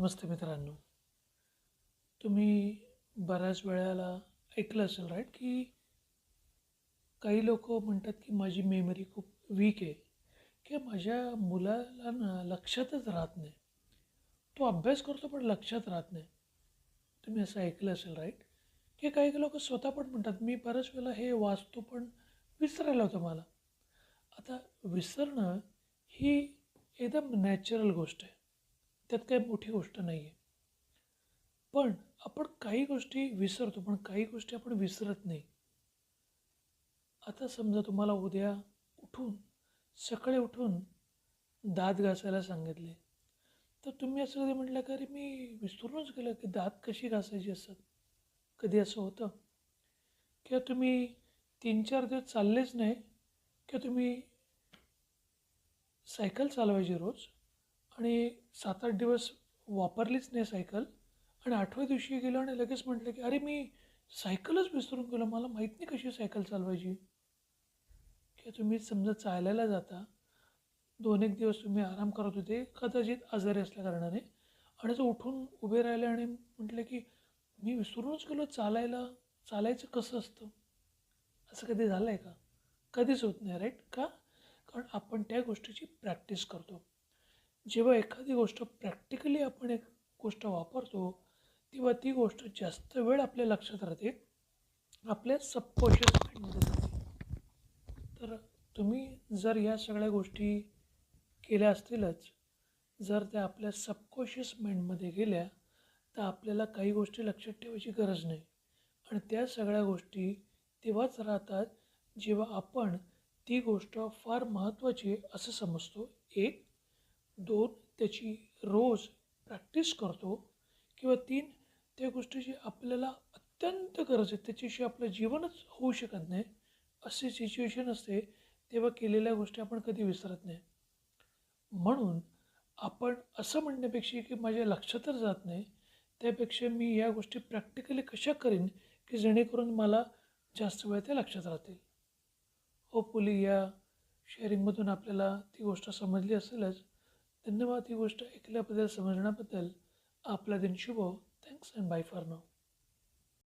नमस्ते मित्रांनो. तुम्ही बऱ्याच वेळेला ऐकलं असेल राईट, की काही लोकं म्हणतात, की माझी मेमरी खूप वीक आहे किंवा माझ्या मुलाला ना लक्षातच राहत नाही. तो अभ्यास करतो पण लक्षात राहत नाही. तुम्ही असं ऐकलं असेल राईट, की काही लोकं स्वतः पण म्हणतात, मी बऱ्याच वेळेला हे वाचतो पण विसरायला होतं मला. आता विसरणं ही एकदम नॅचरल गोष्ट आहे. त्यात काही मोठी गोष्ट नाही आहे. पण आपण काही गोष्टी विसरतो, पण काही गोष्टी आपण विसरत नाही. आता समजा तुम्हाला उद्या उठून सकाळी उठून दात घासायला सांगितले, तर तुम्ही असं कधी म्हटलं का, अरे मी विसरूनच गेलो की दात कशी घासायची असतात. कधी असं होतं? किंवा तुम्ही 3-4 दिवस चाललेच नाही, किंवा तुम्ही सायकल चालवायची रोज आणि 7-8 दिवस वापरलीच नाही सायकल आणि 8व्या दिवशी गेलो आणि लगेच म्हटलं की अरे मी सायकलच विसरून गेलो, मला माहीत नाही कशी सायकल चालवायची. किंवा तुम्ही समजा चालायला जाता, 2-1 दिवस तुम्ही आराम करत होते, कदाचित आजारी असल्या कारणाने, आणि तो उठून उभे राहिले आणि म्हटले की मी विसरूनच गेलो चालायला, चालायचं कसं असतं. असं कधी झालं आहे का? कधीच होत नाही राईट. का? कारण आपण त्या गोष्टीची प्रॅक्टिस करतो. जेव्हा एखादी गोष्ट प्रॅक्टिकली आपण एक गोष्ट वापरतो, तेव्हा ती गोष्ट जास्त वेळ आपल्या लक्षात राहते, आपल्या सबकॉन्शियस माइंडमध्ये जाते. तर तुम्ही जर या सगळ्या गोष्टी केल्या असतीलच, जर त्या आपल्या सबकॉन्शियस माइंडमध्ये गेल्या, तर आपल्याला काही गोष्टी लक्षात ठेवायची गरज नाही. आणि त्या सगळ्या गोष्टी तेव्हाच राहतात, जेव्हा आपण ती गोष्ट फार महत्त्वाची आहे असं समजतो. 1, 2 त्याची रोज प्रॅक्टिस करतो, किंवा 3 त्या गोष्टीची आपल्याला अत्यंत गरज आहे, त्याच्याशिवाय आपलं जीवनच होऊ शकत नाही, अशी सिच्युएशन असते, तेव्हा केलेल्या गोष्टी आपण कधी विसरत नाही. म्हणून आपण असं म्हणण्यापेक्षा की माझ्या लक्षातच जात नाही, त्यापेक्षा मी या गोष्टी प्रॅक्टिकली कशा करीन, की जेणेकरून मला जास्त वेळ त्या लक्षात राहतील. होपफुली या शेअरिंगमधून आपल्याला ती गोष्ट समजली असेलच. धन्यवाद ही गोष्ट ऐकल्याबद्दल, समजण्याबद्दल. आपला दिन शुभ हो. Thanks and bye for now.